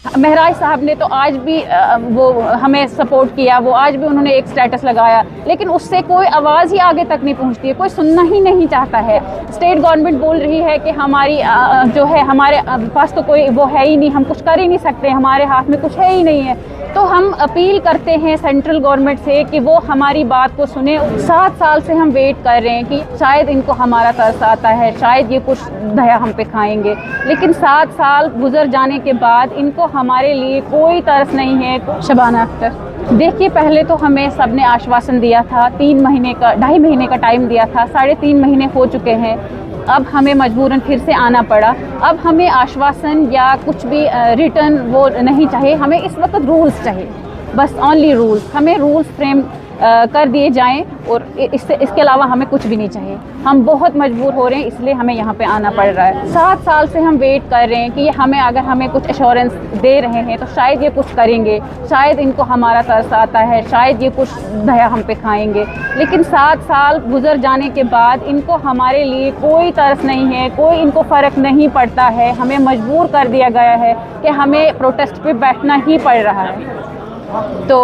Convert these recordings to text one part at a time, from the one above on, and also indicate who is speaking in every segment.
Speaker 1: महराज साहब ने तो आज भी वो हमें सपोर्ट किया, वो आज भी उन्होंने एक स्टेटस लगाया, लेकिन उससे कोई आवाज़ ही आगे तक नहीं पहुंचती है, कोई सुनना ही नहीं चाहता है। स्टेट गवर्नमेंट बोल रही है कि हमारी जो है हमारे पास तो कोई वो है ही नहीं, हम कुछ कर ही नहीं सकते, हमारे हाथ में कुछ है ही नहीं है। तो हम अपील करते हैं सेंट्रल गवर्नमेंट से कि वो हमारी बात को सुने। 7 साल से हम वेट कर रहे हैं कि शायद इनको हमारा तरस आता है, शायद ये कुछ दया हम पे खाएंगे, लेकिन 7 साल गुजर जाने के बाद इनको हमारे लिए कोई तरस नहीं है। शबाना अख्तर, देखिए पहले तो हमें सबने आश्वासन दिया था, 3 महीने का 2.5 महीने का टाइम दिया था, 3.5 महीने हो चुके हैं। अब हमें मजबूरन फिर से आना पड़ा। अब हमें आश्वासन या कुछ भी रिटर्न वो नहीं चाहिए, हमें इस वक्त रूल्स चाहिए, बस ओनली रूल्स। हमें रूल्स फ्रेम कर दिए जाएं और इसके अलावा हमें कुछ भी नहीं चाहिए। हम बहुत मजबूर हो रहे हैं, इसलिए हमें यहाँ पे आना पड़ रहा है। 7 साल से हम वेट कर रहे हैं कि अगर हमें कुछ एश्योरेंस दे रहे हैं तो शायद ये कुछ करेंगे, शायद इनको हमारा तरस आता है, शायद ये कुछ दया हम पे खाएंगे, लेकिन 7 साल गुजर जाने के बाद इनको हमारे लिए कोई तरस नहीं है, कोई इनको फ़र्क नहीं पड़ता है। हमें मजबूर कर दिया गया है कि हमें प्रोटेस्ट पे बैठना ही पड़ रहा है। तो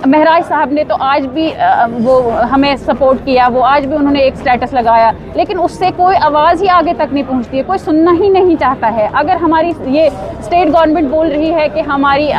Speaker 1: महराज साहब ने तो आज भी वो हमें सपोर्ट किया, वो आज भी उन्होंने एक स्टेटस लगाया, लेकिन उससे कोई आवाज़ ही आगे तक नहीं पहुंचती है, कोई सुनना ही नहीं चाहता है। अगर हमारी ये स्टेट गवर्नमेंट बोल रही है कि हमारी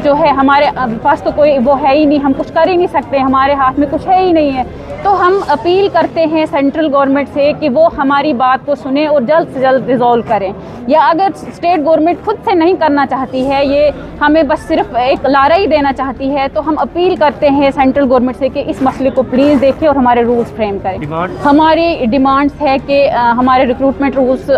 Speaker 1: जो है हमारे पास तो कोई वो है ही नहीं, हम कुछ कर ही नहीं सकते, हमारे हाथ में कुछ है ही नहीं है, तो हम अपील करते हैं सेंट्रल गवर्नमेंट से कि वो हमारी बात को सुने और जल्द से जल्द रिजॉल्व करें। या अगर स्टेट गवर्नमेंट खुद से नहीं करना चाहती है, ये हमें बस सिर्फ एक लारा ही देना चाहती है, तो हम अपील करते हैं सेंट्रल गवर्नमेंट से कि इस मसले को प्लीज़ देखें और हमारे रूल्स फ्रेम करें। हमारी डिमांड्स है कि हमारे रिक्रूटमेंट रूल्स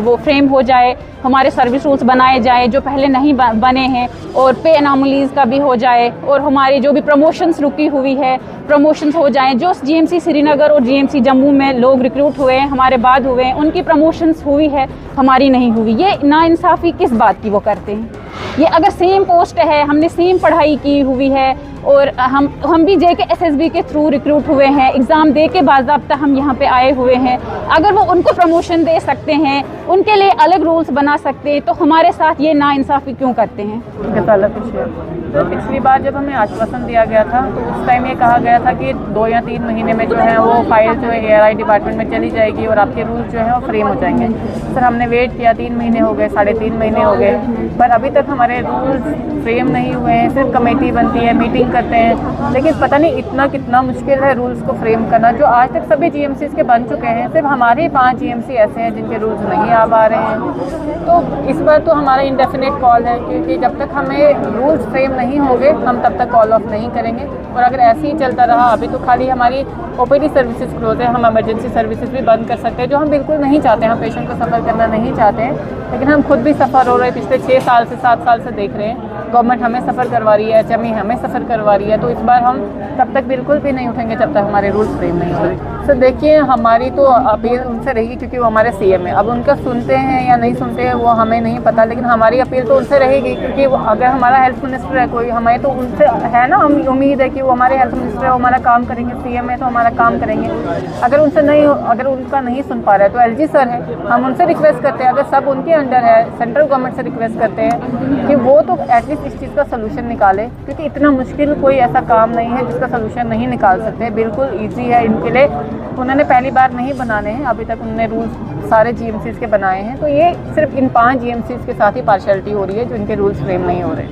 Speaker 1: वो फ्रेम हो जाए, हमारे सर्विस रूल्स बनाए जाए जो पहले नहीं बने हैं, और पे एनोमलीज़ का भी हो जाए, और हमारी जो भी प्रमोशंस रुकी हुई है प्रमोशंस हो जाएं। जो जीएमसी श्रीनगर और जीएमसी जम्मू में लोग रिक्रूट हुए हैं, हमारे बाद हुए हैं, उनकी प्रमोशंस हुई है, हमारी नहीं हुई। ये नाइंसाफ़ी किस बात की वो करते हैं? ये अगर सेम पोस्ट है, हमने सेम पढ़ाई की हुई है, और हम भी JK SSB के थ्रू रिक्रूट हुए हैं, एग्ज़ाम दे के बाज़ाब्ता हम यहाँ पे आए हुए हैं। अगर वो उनको प्रमोशन दे सकते हैं, उनके लिए अलग रूल्स बना सकते हैं, तो हमारे साथ ये नाइंसाफ़ी क्यों करते हैं?
Speaker 2: तो पिछली बार जब हमें आश्वासन दिया गया था तो उस टाइम ये कहा गया था कि 2 या 3 महीने में जो है वो फाइल जो है ARI डिपार्टमेंट में चली जाएगी और आपके रूल्स जो है वो फ्रेम हो जाएंगे। सर हमने वेट किया, 3 महीने हो गए, 3.5 महीने हो गए, पर अभी तक हमारे रूल्स फ्रेम नहीं हुए हैं। सिर्फ कमेटी बनती है, मीटिंग करते हैं, लेकिन पता नहीं इतना कितना मुश्किल है रूल्स को फ्रेम करना, जो आज तक सभी GMCs के बन चुके हैं। सिर्फ हमारे 5 GMC ऐसे हैं जिनके रूल्स नहीं आ पा रहे हैं। तो इस बार तो हमारा इंडेफिनिट कॉल है, क्योंकि जब तक हमें रूल्स फ्रेम नहीं होंगे हम तब तक कॉल ऑफ नहीं करेंगे। और अगर ऐसे ही चलता रहा, अभी तो खाली हमारी OPD सर्विसेज क्लोज है, हम इमरजेंसी सर्विसेज भी बंद कर सकते हैं, जो हम बिल्कुल नहीं चाहते हैं। हम पेशेंट को सफ़र करना नहीं चाहते हैं, लेकिन हम खुद भी सफ़र हो रहे हैं। पिछले 6 साल से 7 साल से देख रहे हैं, गवर्नमेंट हमें सफ़र करवा रही है, HME हमें सफ़र करवा रही है। तो इस बार हम तब तक बिल्कुल भी नहीं उठेंगे जब तक हमारे रूल्स फ्रेम नहीं हो रहे। सर देखिए, हमारी तो अपील उनसे रहेगी, क्योंकि वो हमारे CM है। अब उनका सुनते हैं या नहीं सुनते हैं वो हमें नहीं पता, लेकिन हमारी अपील तो उनसे रहेगी, क्योंकि अगर हमारा हेल्थ मिनिस्टर है कोई, हमें तो उनसे है ना, हम उम्मीद है कि वो हमारे हेल्थ मिनिस्टर है, वो हमारा काम करेंगे। CM है तो हमारा काम करेंगे। अगर उनका नहीं सुन पा रहा है तो LG सर है, हम उनसे रिक्वेस्ट करते हैं, अगर सब उनके अंडर है, सेंट्रल गवर्नमेंट से रिक्वेस्ट करते हैं कि वो तो एटलीस्ट इस चीज़ का सलूशन निकाले, क्योंकि इतना मुश्किल कोई ऐसा काम नहीं है जिसका सलूशन नहीं निकाल सकते। बिल्कुल ईजी है इनके लिए। उन्होंने पहली बार नहीं बनाने हैं, अभी तक उन्होंने रूल्स सारे GMCs के बनाए हैं। तो ये सिर्फ इन 5 GMCs के साथ ही पार्शियलिटी हो रही है जो इनके रूल्स फ्रेम नहीं हो रहे।